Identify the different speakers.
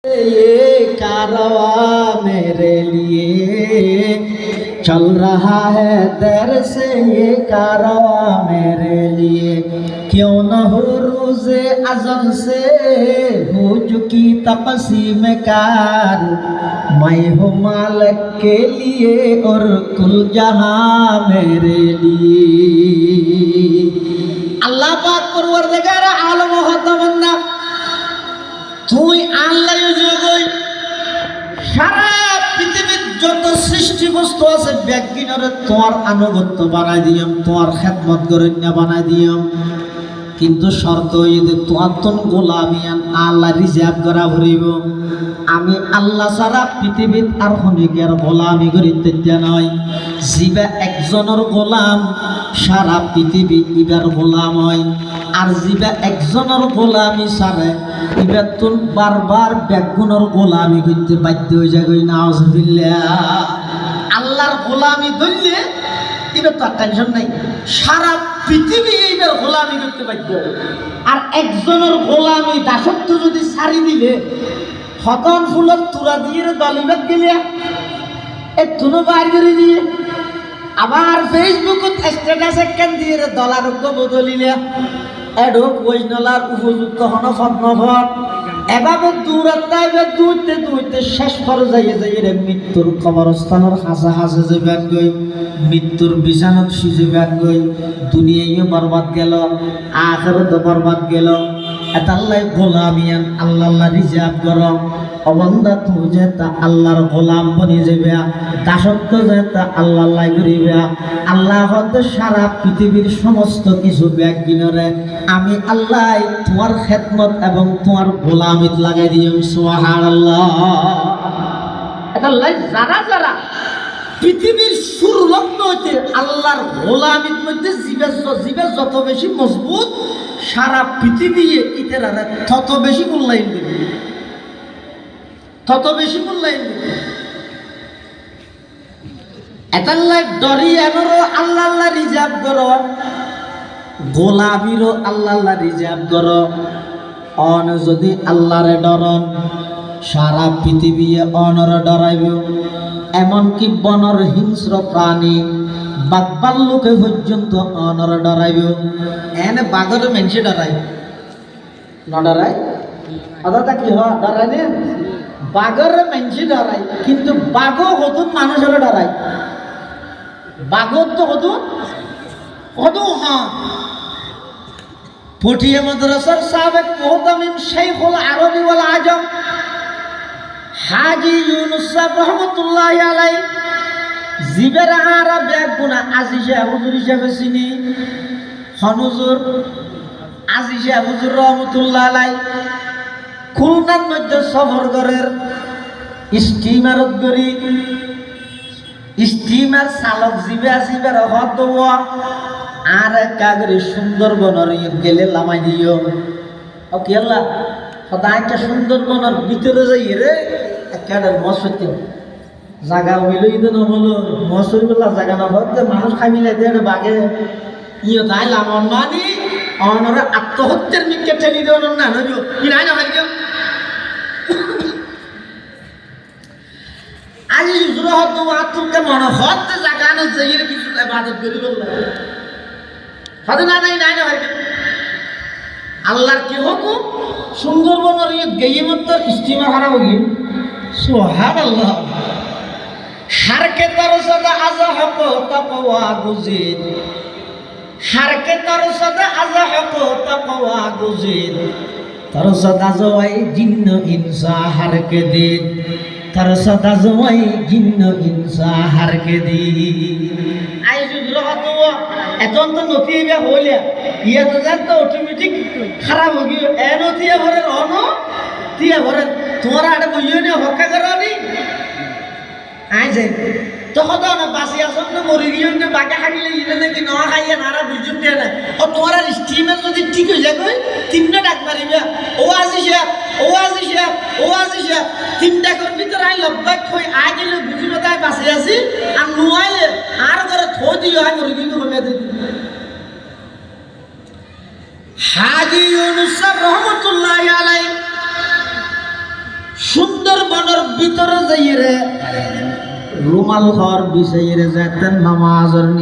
Speaker 1: ये कारवां मेरे लिए चल रहा है देर से, ये कारवां मेरे लिए क्यों न हो रोज़े अज़ल से हो चुकी तक़सीम कार, मैं हूँ मालिक के लिए और कुल जहां मेरे लिए। अल्लाह पाक परवरदिगार आलम ও খোদাবন্দা, তুই আল্লাহ জগই সারা পৃথিবীর যত সৃষ্টি বস্তু আছে ব্যাগিনরে তোমার আনুগত্য বানাই দিয়াম, তোমার খেদমত গরণ্য বানাই দিয়াম, কিন্তু শর্ত হইতে তোমার তন গোলামিয়ান আল্লাহ রিজার্ভ করা ভরিব। আমি আল্লাহ ছাড়া পৃথিবীত আর হনিকের গোলামি করিতে নয়। জিবা একজনের গোলাম সারা পৃথিবী ইবার গোলাম হয়, আর জিবা একজনের গোলামি ছাড়ে ইবার তুন বারবার ব্যাগুনের গোলামি করতে বাধ্য হয়ে যায়। নাউজুবিল্লাহ। আল্লাহর গোলামি ধরলে এবার তো আর টেনশন নাই, সারা পৃথিবী এইবার গোলামি করতে বাধ্য। আর একজনের গোলামি দাসত্ব যদি ছাড়ি দিলে হতন ফুলের তুরা দিয়ে দলিবাদ গেলে একটুনো বাইর করে দিয়ে আবার ফেসবুকত স্ট্যাটাস একখান দিয়ে দলারজ্ঞ বদলিলে এডো বৈষ্ণলার উপযুক্ত হন ফটনফট এভাবে দূরতে দূরতে শেষ পর্যায়ে যাইয়ে মৃত্যুর কবরস্থানের হাসা হাসে যাবেন গই, মৃত্যুর বিছানত সিজেবেন গই, দুনিয়ায়ও বরবাদ গেল, আখিরাতও বরবাদ গেল। এতাল্লাই গোলামিয়ান আল্লাহ রিজার্ভ কর অবন্দা তু যেতা আল্লাহর গোলাম বনি যাবে, দাসত্ব যেতা আল্লাহ করিবে। আল্লাহ হতে সারা পৃথিবীর সমস্ত কিছু ব্যাগ কিনরে আমি আল্লাহ তোমার খেদমত এবং তোমার গোলামিত লাগাই দিম। সুবহানাল্লাহ। এতাল্লাই যারা যারা পৃথিবীর সুর লগ্ন হইতে আল্লাহর গোলামির মধ্যে জীবের যত বেশি মজবুত, সারা পৃথিবী ইতেরা তত বেশি মূল্যায়ন দেবে, তত বেশি মূল্যায়ন দেবে। এতাল্লাই ডরিয়ানোরও আল্লাহ রিজার্ভ করো, গোলামিরও আল্লাহ রিজার্ভ করো। অন যদি আল্লাহরে ডরন সারা পৃথিবী অনরে ডরাইব। এমনকি বনর হিংস্র প্রাণী বাঘবাল্লুকে পর্যন্ত অনরে ডরাইব। এনে বাঘরে মানুষে ডরাই না ডরাই আদাটা কি হয় ডরাই নে বাঘরে মানুষে ডরাই, কিন্তু বাঘও হতুন মানুষের ডরাই। বাঘর তো হতুন হ্যাঁ। পটিয়া মাদ্রাসার সাবেক মুহতামিম শাইখুল আরবি ওয়াল আজম হাজি ইউনুস সাহেব রহমতুল্লাহ আলাই জিবের আরা ব্যাগ গুনা আজিজা হুজুর হিসাবে চিনি হনুজুর আজিজা হুজুর রহমতুল্লাহ আলাই খুলনার মধ্যে সফর করের স্টিমারত গড়ি স্টিমার চালক জিবে আসিবার হত আর কাগরে সুন্দরবনের গেলে লামাই দিও ও কি আল্লাহ সদা একটা সুন্দরবনের ভিতরে যাই রে একটা মসজিদ জায়গা হইল ইদ নহলো মসজিদ বেলা জায়গা নহতে মানুষ খাই মিলাই দিয়ে বাঘে ইয়ে তাই লামন মানি অনরা আত্মহত্যার মিকে ঠেলি দেওয়ার না নবী কি নাই না ভাই আজি হুজুর হত আত্মকে মন হতে জায়গা না যাই রে কিছু ইবাদত করি বললা হতে না নাই না ভাই আল্লাহর কি হুকুম সুন্দরবনের ইয়ে গেয়ে মত স্টিমার খারাপ হয়ে সুবহানাল্লাহ। হারকে তর সদা আজা হক তাকওয়া গুজির, হারকে তর সদা আজা হক তাকওয়া গুজির, তর সদা জওয়াই জিন্ন ইনসা হারকে দিন, তর সদা জওয়াই জিন্ন ইনসা হারকে দিন। আই সুজুর হত এখন তো নথিয়া হইলে ইয়ে তো যান তো অটোমেটিক খারাপ হয়ে গিয়ে এ নথিয়া ভরে অন তিয়া ভরে তোমার আড়ে বইও নি হকা করি আই যাই তখন তো না বাসি আসন না মরি গিয়ে না বাঁকা খাইলে ইলে নাকি না খাইয়া নারা বুঝুন দিয়ে না ও তোমার আর স্টিমের যদি ঠিক হয়ে যায় কই তিনটা ডাক মারিবে ও আসিস ও আসিস ও আসিস তিনটা কোন ভিতরে আই লব্বাক কই আই গেলে বুঝিবে তাই বাসি আসি আর নুয়াইলে আর করে থই দিও আই মরি গিয়ে হবে দিই। হাজি ইউনুস রহমতুল্লাহ আলাইহি সুন্দরবনের ভিতরে যাইয়ে রে রুমাল হর বিষয়ে যেতেন নামাজের নিয়ে